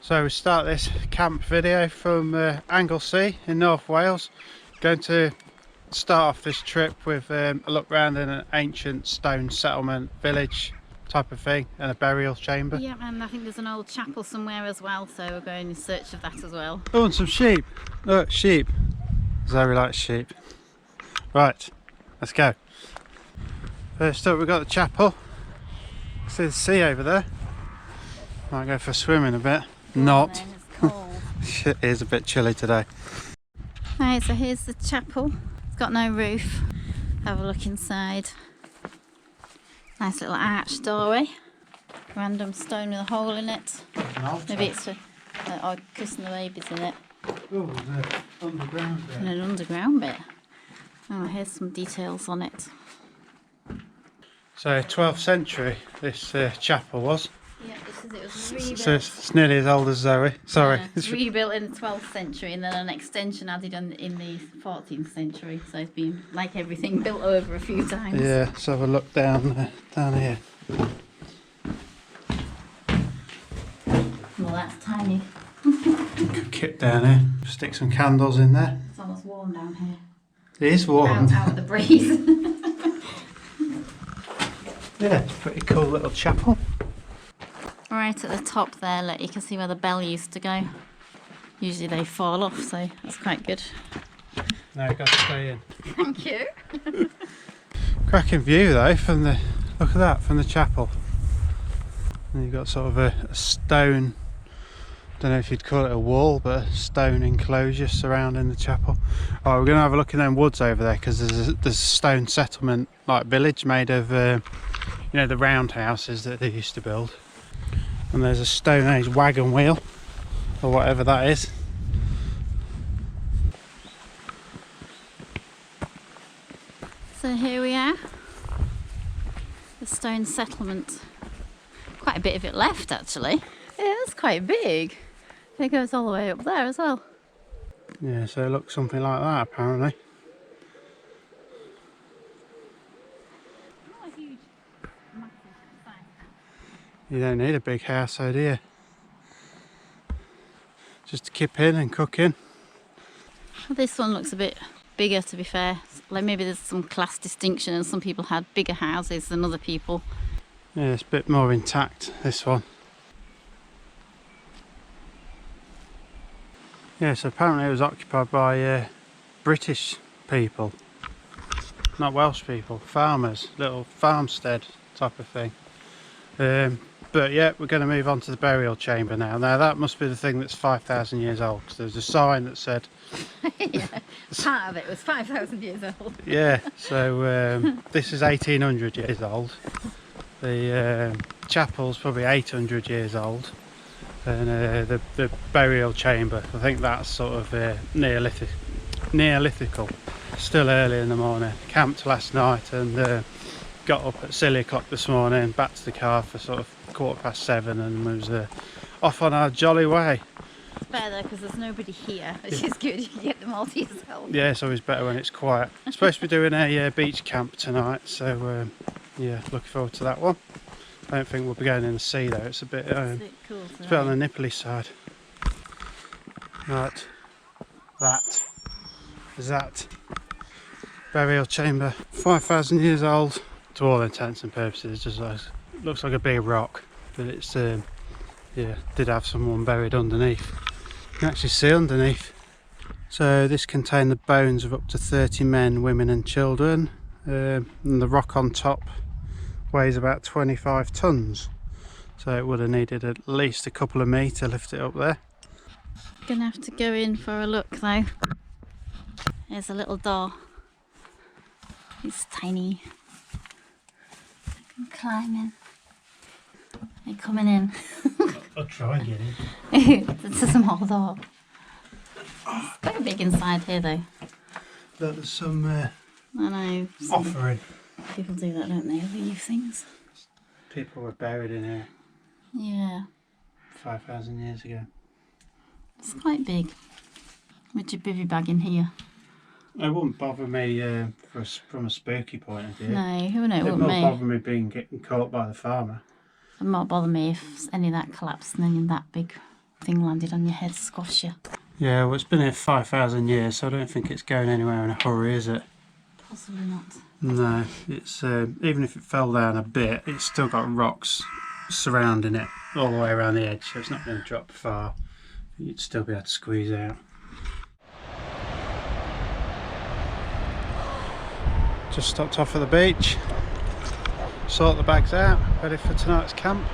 So we start this camp video from Anglesey in North Wales. Going to start off this trip with a look around in an ancient stone settlement village type of thing and a burial chamber. Yeah, and I think there's an old chapel somewhere as well, so we're going in search of that as well. Oh, and some sheep. Look, sheep. Zoe likes sheep. Right, let's go. First up we've got the chapel. See the sea over there. Might go for a swim in a bit. Not. Then, it's cold. It is a bit chilly today. Right, so here's the chapel. It's got no roof. Have a look inside. Nice little arch doorway. Random stone with a hole in it. Maybe it's for kissing the babies in it. Oh, there's an underground bit. And an underground bit. Oh, here's some details on it. So 12th century this chapel was. Yeah, it says it was rebuilt. So it's nearly as old as Zoe. Sorry. Yeah, it's rebuilt in the 12th century and then an extension added on in the 14th century. So it's been, like everything, built over a few times. Yeah, let's have a look down here. Well, that's tiny. Good kit down here. Stick some candles in there. It's almost warm down here. It is warm. Out of the breeze. Yeah, it's a pretty cool little chapel. Right at the top there, look, you can see where the bell used to go. Usually they fall off, so that's quite good. No, you've got to stay in. Thank you. Cracking view though from the, look at that, from the chapel. And you've got sort of a stone, don't know if you'd call it a wall, but a stone enclosure surrounding the chapel. Oh, we're going to have a look in them woods over there because there's a stone settlement like village made of, you know, the roundhouses that they used to build. And there's a Stone Age wagon wheel or whatever that is. So here we are, the stone settlement. Quite a bit of it left actually. Yeah, that's quite big. It goes all the way up there as well. Yeah, so it looks something like that apparently. Not a huge, massive size. You don't need a big house though, do you? Just to keep in and cook in. This one looks a bit bigger, to be fair. Like maybe there's some class distinction and some people had bigger houses than other people. Yeah, it's a bit more intact, this one. Yeah, so apparently it was occupied by British people, not Welsh people, farmers, little farmstead type of thing. But yeah, we're going to move on to the burial chamber now. Now that must be the thing that's 5,000 years old, because there's a sign that said... Yeah, part of it was 5,000 years old. Yeah, so this is 1,800 years old. The chapel's probably 800 years old. And the burial chamber, I think that's sort of Neolithical. Still early in the morning. Camped last night and got up at silly o'clock this morning, back to the car for sort of 7:15 and was off on our jolly way. It's better though because there's nobody here, which is good. You can get them all to yourself. Yeah, it's always better when it's quiet. Supposed to be doing a beach camp tonight, so yeah, looking forward to that one. I don't think we'll be going in the sea though, it's a bit Cool it's a bit on the nipply side. Right, that is that burial chamber. 5,000 years old to all intents and purposes, just looks like a big rock, but it's yeah, did have someone buried underneath. You can actually see underneath. So this contained the bones of up to 30 men, women and children, and the rock on top weighs about 25 tons, so it would have needed at least a couple of me to lift it up there. Gonna have to go in for a look though. There's a little door. It's tiny. I can climb in. They're coming in. I'll try and get in. It's a small door. It's quite big inside here though. There's some I know. offering. People do that, don't they? Leave things. People were buried in here Yeah. 5,000 years ago. It's quite big. With your bivvy bag in here. It wouldn't bother me from a spooky point of view. No, who knows? It It wouldn't wouldn't me. bother me getting caught by the farmer. It might bother me if any of that collapsed and then that big thing landed on your head, squash you. Yeah, well, it's been here 5,000 years, so I don't think it's going anywhere in a hurry, is it? Possibly not. No, it's even if it fell down a bit, it's still got rocks surrounding it all the way around the edge, so it's not going to drop far. You'd still be able to squeeze out. Just stopped off at the beach, sort the bags out, ready for tonight's camp.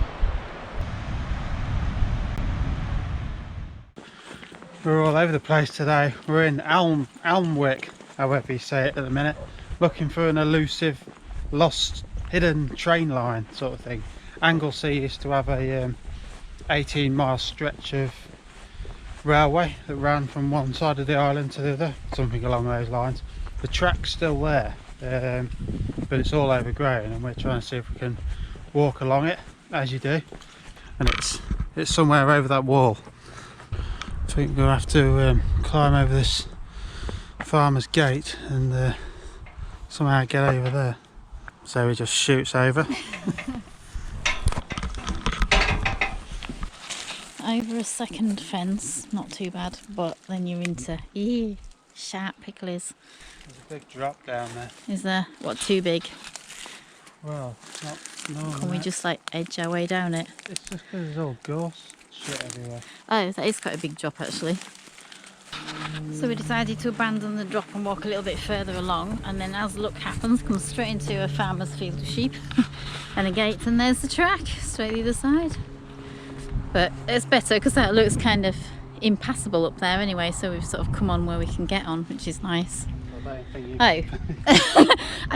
We're all over the place today. We're in Elmwick, however you say it at the minute, looking for an elusive, lost, hidden train line sort of thing. Anglesey used to have a 18-mile stretch of railway that ran from one side of the island to the other, something along those lines. The track's still there, but it's all overgrown, and we're trying to see if we can walk along it, as you do. And it's somewhere over that wall. I think we'll have to climb over this farmer's gate and somehow get over there. So he just shoots over. Over a second fence, not too bad, but then you're into sharp pickles. There's a big drop down there. Is there? What, too big? Well, not normal. Can we just like edge our way down it? It's just because there's all gorse shit everywhere. Oh, that is quite a big drop actually. So we decided to abandon the drop and walk a little bit further along, and then as luck happens, come straight into a farmer's field of sheep and a gate, and there's the track straight the other side. But it's better because that looks kind of impassable up there anyway, so we've sort of come on where we can get on, which is nice. Oh, I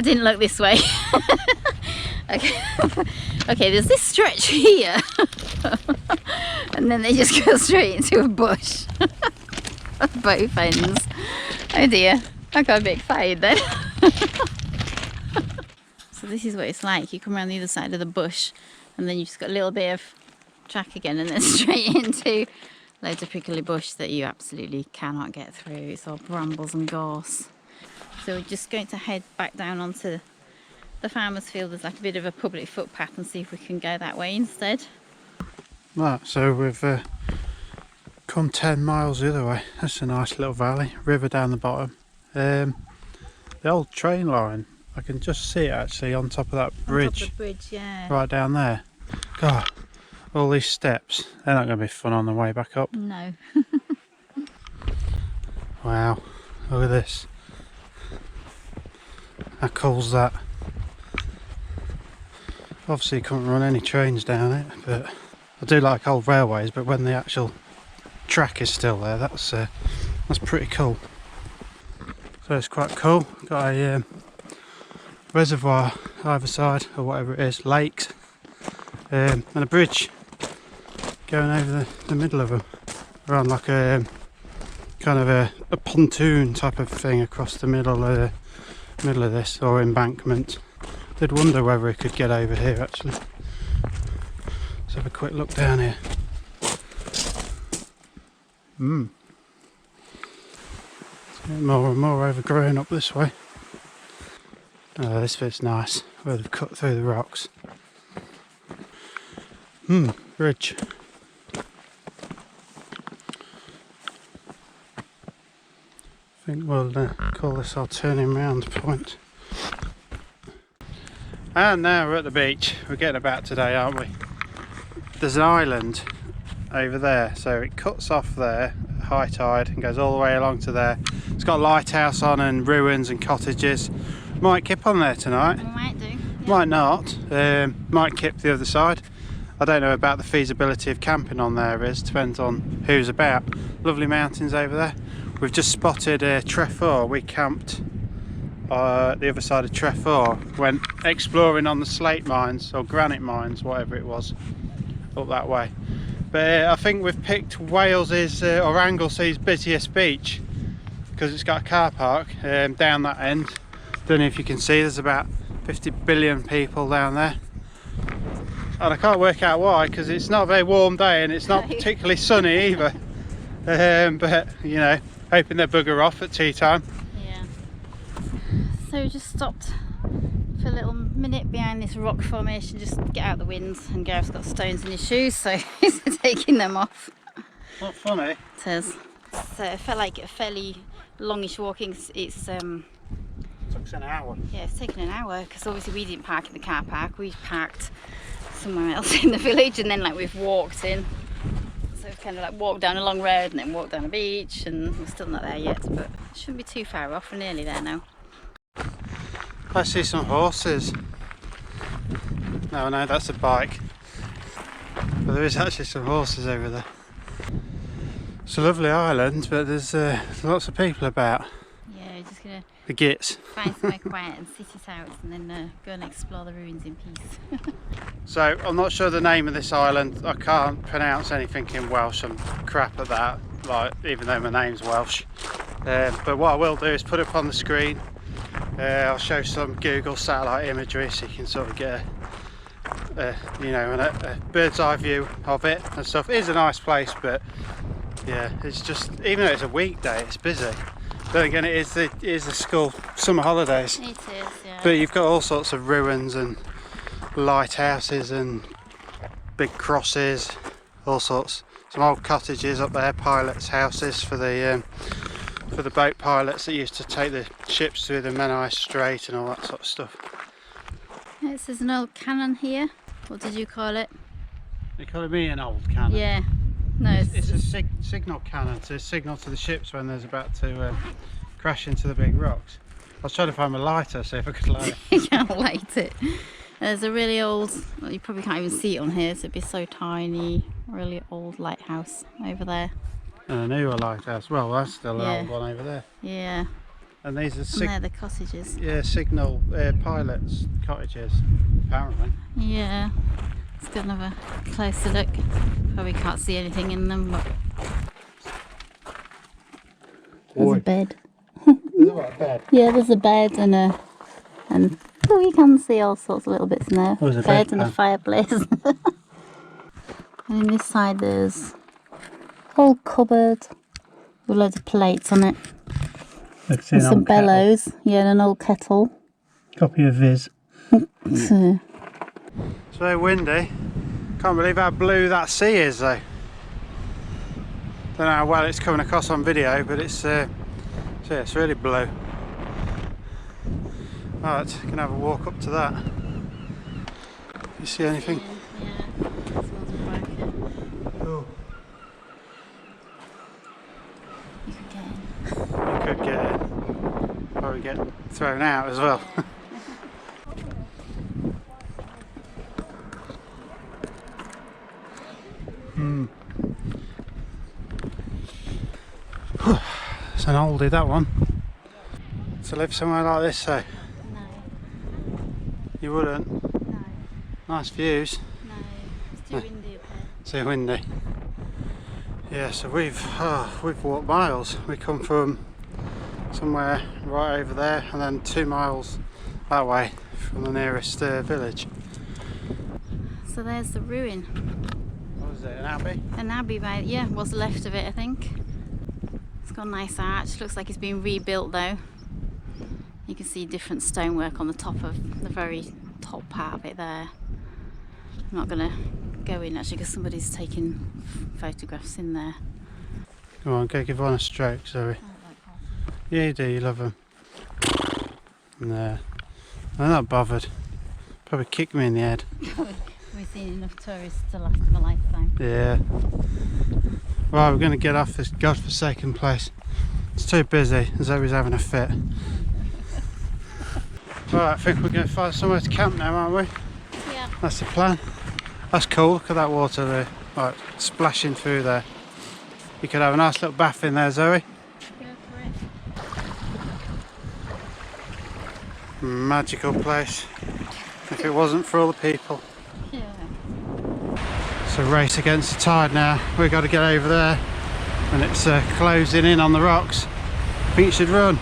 didn't look this way. Okay. Okay, there's this stretch here and then they just go straight into a bush. Both ends. Oh dear, I got a bit excited then. So this is what it's like. You come around the other side of the bush and then you've just got a little bit of track again, and then straight into loads of prickly bush that you absolutely cannot get through. It's all brambles and gorse. So we're just going to head back down onto the farmer's field. There's like a bit of a public footpath, and see if we can go that way instead. Right, so we've come 10 miles the other way. That's a nice little valley, river down the bottom. The old train line, I can just see it actually on top of that bridge. On top of the bridge, yeah. Right down there. God, all these steps, they're not going to be fun on the way back up. No. Wow, look at this. How cool's that? Obviously you couldn't run any trains down it, but I do like old railways, but when the actual track is still there, that's pretty cool. So it's quite cool. Got a reservoir either side, or whatever it is, lakes, and a bridge going over the middle of them. We're on like a kind of a pontoon type of thing across the middle of this, or embankment. Did wonder whether it could get over here actually. Let's have a quick look down here. It's getting more and more overgrown up this way. Oh, this bit's nice, where they've cut through the rocks. Bridge. I think we'll call this our turning round point. And now we're at the beach. We're getting about today, aren't we? There's an island over there, so it cuts off there at high tide and goes all the way along to there. It's got a lighthouse on and ruins and cottages. Might kip on there tonight. We might do. Yeah. Might not. Might kip the other side. I don't know about the feasibility of camping on there. Depends on who's about. Lovely mountains over there. We've just spotted Trefor. We camped the other side of Trefor, went exploring on the slate mines or granite mines, whatever it was, up that way. But I think we've picked Wales's or Anglesey's busiest beach because it's got a car park down that end. Don't know if you can see, there's about 50 billion people down there, and I can't work out why, because it's not a very warm day and it's not particularly sunny either. But you know, hoping they bugger off at tea time. So we just stopped for a little minute behind this rock formation, just to get out the wind, and Gareth's got stones in his shoes, so he's taking them off. Not funny. It is. So it felt like a fairly longish walking. It's Took us an hour. yeah, it's taken an hour because obviously we didn't park in the car park. We parked somewhere else in the village, and then like we've walked in. So we've kind of like walked down a long road and then walked down a beach, and we're still not there yet, but it shouldn't be too far off. We're nearly there now. I see some horses. No, that's a bike. But there is actually some horses over there. It's a lovely island, but there's lots of people about. Yeah, we're just gonna The gits. find somewhere quiet and sit it out, and then go and explore the ruins in peace. So I'm not sure the name of this island. I can't pronounce anything in Welsh. I'm crap at that, like even though my name's Welsh. But what I will do is put it up on the screen. I'll show some Google satellite imagery so you can sort of get a bird's eye view of it and stuff. It is a nice place, but yeah, it's just, even though it's a weekday, it's busy. Then again, it is the school summer holidays. It is, yeah. But you've got all sorts of ruins and lighthouses and big crosses, all sorts. Some old cottages up there, pilots' houses for the boat pilots that used to take the ships through the Menai Strait and all that sort of stuff. Yes, there's an old cannon here. What did you call it? They call me an old cannon. Yeah. No, It's a signal cannon to signal to the ships when there's about to crash into the big rocks. I was trying to find my lighter, see if I could light it. you can't light it. There's a really old, well, you probably can't even see it on here, so it'd be so tiny, really old lighthouse over there. And a newer lighthouse. Well, that's still an Yeah. old one over there. Yeah, And these are and they're the cottages. signal pilots' cottages, apparently. Yeah, let's go and have a closer look. Probably can't see anything in them, but there's a bed. There's a bed. Yeah, there's a bed and oh, you can see all sorts of little bits in there. Oh, there's a bed bed and a pan. fireplace. And on this side there's a whole cupboard with loads of plates on it. Let's see And some bellows. Yeah, and an old kettle. Copy of Viz. So, It's very windy. Can't believe how blue that sea is though. Don't know how well it's coming across on video, but it's really blue. Right, gonna have a walk up to that. You see anything? yeah, smells of work. Oh. You could get in. You could get probably get thrown out as well. It's an oldie, that one. To live somewhere like this, though. No, You wouldn't. no, Nice views. no. It's too windy up here. Too windy. Yeah, so we've walked miles. We come from somewhere right over there, and then 2 miles that way from the nearest village. So there's the ruin. What was it? An abbey? An abbey, yeah, what's left of it, I think. It's got a nice arch. Looks like it's been rebuilt though. You can see different stonework on the top of the very top part of it there. I'm not gonna go in actually because somebody's taking photographs in there. Come on, go give one a stroke, Zoe. Yeah, you do. You love them. No, I'm not bothered. Probably kick me in the head. We've seen enough tourists to last them a lifetime. Yeah. Right, we're going to get off this godforsaken place. It's too busy. Zoe's having a fit. Right, I think we're going to find somewhere to camp now, aren't we? Yeah. That's the plan. That's cool. Look at that water there. Right, splashing through there. You could have a nice little bath in there, Zoe. Go for it. Magical place. If it wasn't for all the people. Yeah. It's a race against the tide now. We've got to get over there. And it's closing in on the rocks. I think you should run.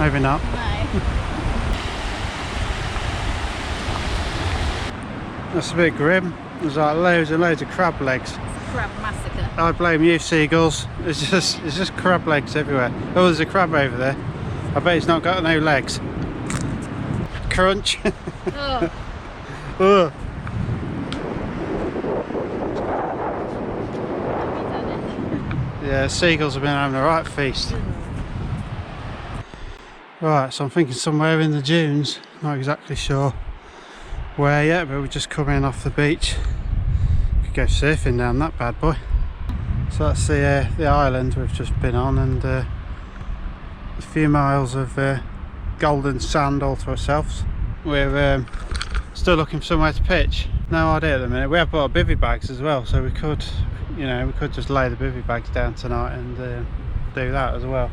Maybe not. No. That's a bit grim. There's like loads and loads of crab legs. It's a crab massacre. I blame you, seagulls. It's just crab legs everywhere. Oh, there's a crab over there. I bet he's not got no legs. Crunch. Oh, Ugh. Yeah, seagulls have been having a right feast. Right, so I'm thinking somewhere in the dunes, not exactly sure where yet, but we're just coming off the beach. Could go surfing down that bad boy. So that's the island we've just been on, and a few miles of golden sand all to ourselves. We're still looking for somewhere to pitch. No idea at the minute. We have bought bivvy bags as well, so we could, you know, we could just lay the bivvy bags down tonight and do that as well.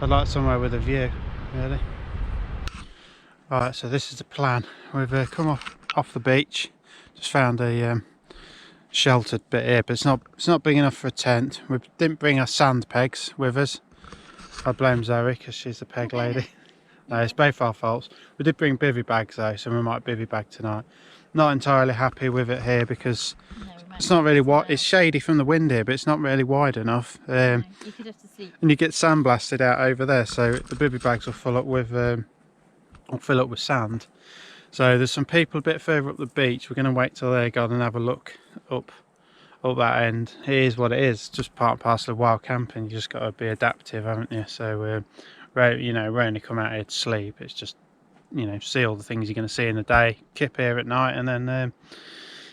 I'd like somewhere with a view, really. Right, so this is the plan. We've come off the beach, just found a sheltered bit here, but it's not big enough for a tent. We didn't bring our sand pegs with us. I blame Zoe because she's the peg lady. No, it's both our faults. We did bring bivvy bags though, so we might bivvy bag tonight. Not entirely happy with it here because it's not really wide. It's shady from the wind here, but it's not really wide enough. You could have to sleep. And you get sandblasted out over there, so the bivvy bags will fill up with sand. So there's some people a bit further up the beach. We're going to wait till they're gone and have a look up that end. It is what it is, just part and parcel of wild camping. You just got to be adaptive, haven't you? So you know, we're only come out here to sleep. It's just, you know, see all the things you're going to see in the day, kip here at night, and then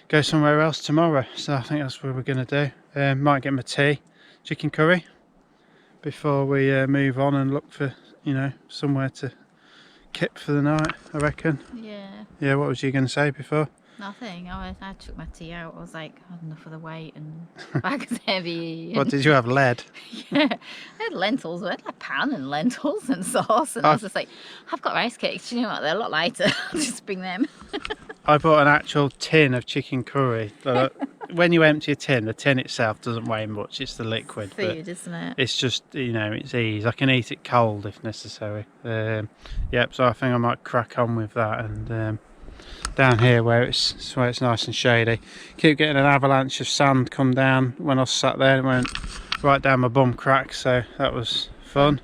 go somewhere else tomorrow. So I think that's what we're going to do. Might get my tea, chicken curry, before we move on and look for, you know, somewhere to kip for the night, I reckon. Yeah, what was you going to say before? Nothing. I took my tea out. I was like, I had enough of the weight and bag was heavy. What did you have? Lead? Yeah, I had lentils. I had a pan and lentils and sauce, and I was just like, I've got rice cakes. Do you know what? They're a lot lighter. I'll just bring them. I bought an actual tin of chicken curry. When you empty a tin, the tin itself doesn't weigh much. It's the liquid. Food, isn't it? It's just, you know, it's ease. I can eat it cold if necessary. Yep. So I think I might crack on with that, and down here where it's nice and shady. Keep getting an avalanche of sand come down. When I sat there, it went right down my bum crack. So that was fun.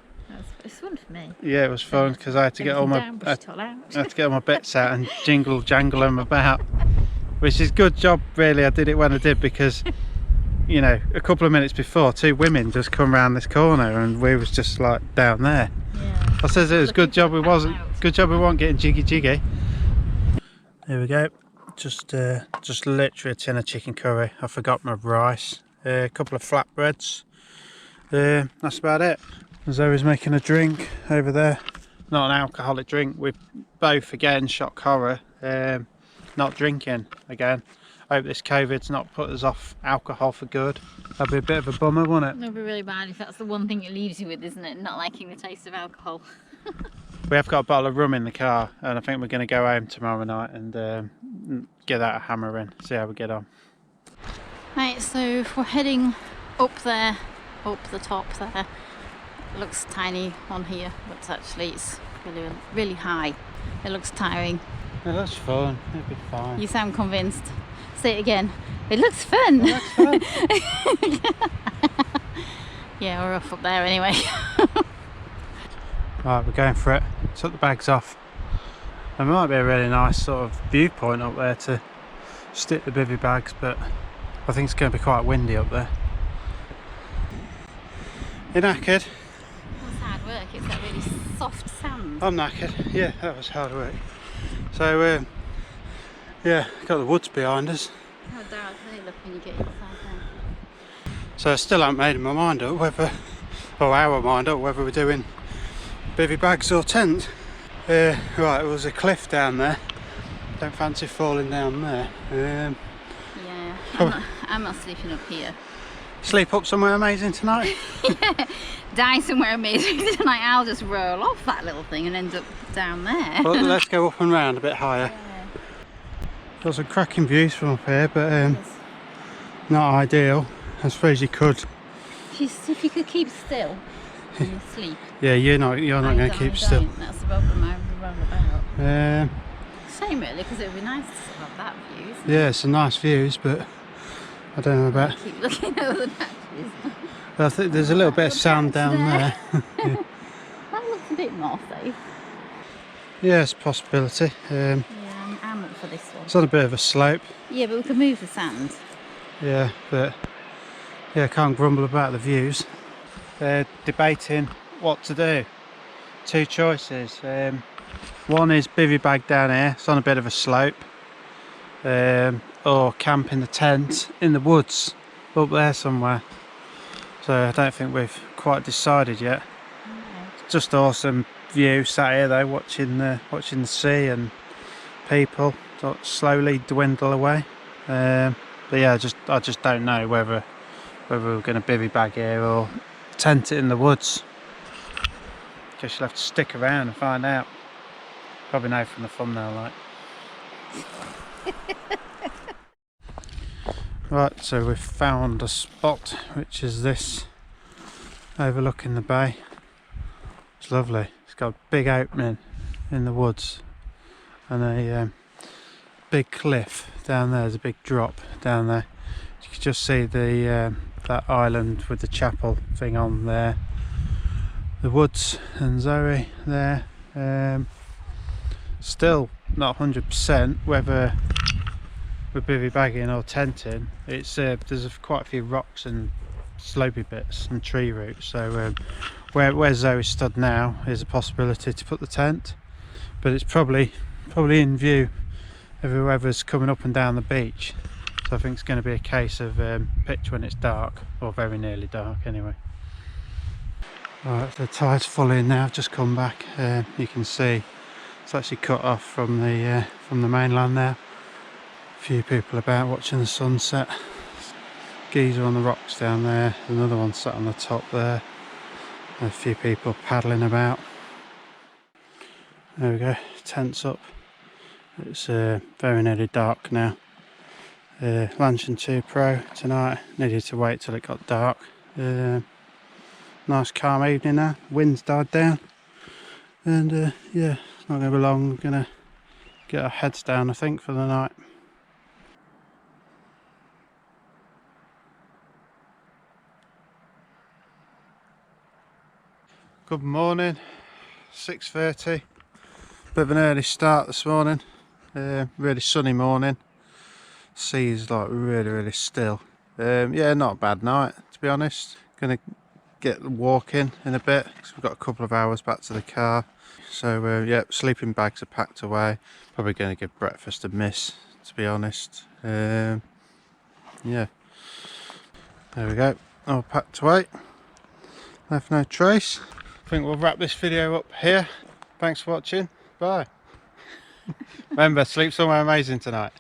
It's fun for me. Yeah, it was fun because I had to get all my bits out and jangle them about, which is good job really. I did it when I did because, you know, a couple of minutes before, two women just come round this corner and we was just like down there. Yeah. I says it was good job we weren't getting jiggy. There we go. Just literally a tin of chicken curry. I forgot my rice. A couple of flatbreads. That's about it. Zoe's making a drink over there. Not an alcoholic drink. We've both again shock horror. Not drinking again. I hope this COVID's not put us off alcohol for good. That'd be a bit of a bummer, wouldn't it? It'd be really bad if that's the one thing it leaves you with, isn't it? Not liking the taste of alcohol. We have got a bottle of rum in the car, and I think we're going to go home tomorrow night and get that a hammer in, see how we get on. Right, so we're heading up there, up the top there. It looks tiny on here, but actually it's really, really high. It looks tiring. It looks fun, it'll be fine. You sound convinced. Say it again. It looks fun. It looks fun. Yeah, we're off up there anyway. Right, we're going for it. Took the bags off. There might be a really nice sort of viewpoint up there to stick the bivvy bags, but I think it's going to be quite windy up there. You knackered? That's hard work. It's that really soft sand. I'm knackered. Yeah, that was hard work. So, yeah, got the woods behind us. How dark they look when you get inside there. So I still haven't made my mind up whether we're doing bivvy bags or tent. Right, there was a cliff down there. Don't fancy falling down there. Yeah, I'm not sleeping up here. Sleep up somewhere amazing tonight? Yeah, die somewhere amazing tonight. I'll just roll off that little thing and end up down there. Well, let's go up and round a bit higher. Yeah. Got some cracking views from up here, but not ideal. I suppose you could. If you could keep still when you sleep. Yeah, you're not going to keep still. That's the problem I'm round about. Shame really, because it would be nice to have that view. Isn't it? Yeah, some nice views, but I don't know about. Keep looking at the patches. I think there's a little bit of sand down there. Yeah. That looks a bit more safe. Yeah, it's a possibility. Yeah, I'm up for this one. It's on a bit of a slope. Yeah, but we could move the sand. Yeah, but Yeah, can't grumble about the views. They're debating what to do. Two choices. One is bivvy bag down here, it's on a bit of a slope, or camp in the tent in the woods up there somewhere. So I don't think we've quite decided yet. Just awesome view sat here though, watching the sea and people sort of slowly dwindle away. But yeah, I just don't know whether we're going to bivvy bag here or tent it in the woods. Guess you'll have to stick around and find out. Probably know from the thumbnail, like. Right, so we've found a spot, which is this, overlooking the bay. It's lovely. It's got a big opening in the woods and a big cliff down there. There's a big drop down there. You can just see the that island with the chapel thing on there. The woods and Zoe there. Still not 100% whether we're bivvy bagging or tenting. It's there's quite a few rocks and slopey bits and tree roots, so where Zoe stood now is a possibility to put the tent, but it's probably in view of whoever's coming up and down the beach. So I think it's going to be a case of pitch when it's dark, or very nearly dark anyway. Right, the tide's full in now. I've just come back. You can see it's actually cut off from the mainland there. A few people about watching the sunset. Geezer on the rocks down there. Another one sat on the top there. A few people paddling about. There we go. Tents up. It's very nearly dark now. Lantern 2 Pro tonight. Needed to wait till it got dark. Nice calm evening now. Wind's died down. And yeah, it's not going to be long. We're going to get our heads down, I think, for the night. Good morning. 6:30. Bit of an early start this morning. Really sunny morning. Sea's like really still. Yeah, not a bad night to be honest. Gonna get walking in a bit because we've got a couple of hours back to the car. So yeah, sleeping bags are packed away. Probably going to give breakfast a miss, to be honest. Yeah, there we go. All packed away. Left no trace. I think we'll wrap this video up here. Thanks for watching. Bye. Remember, sleep somewhere amazing tonight.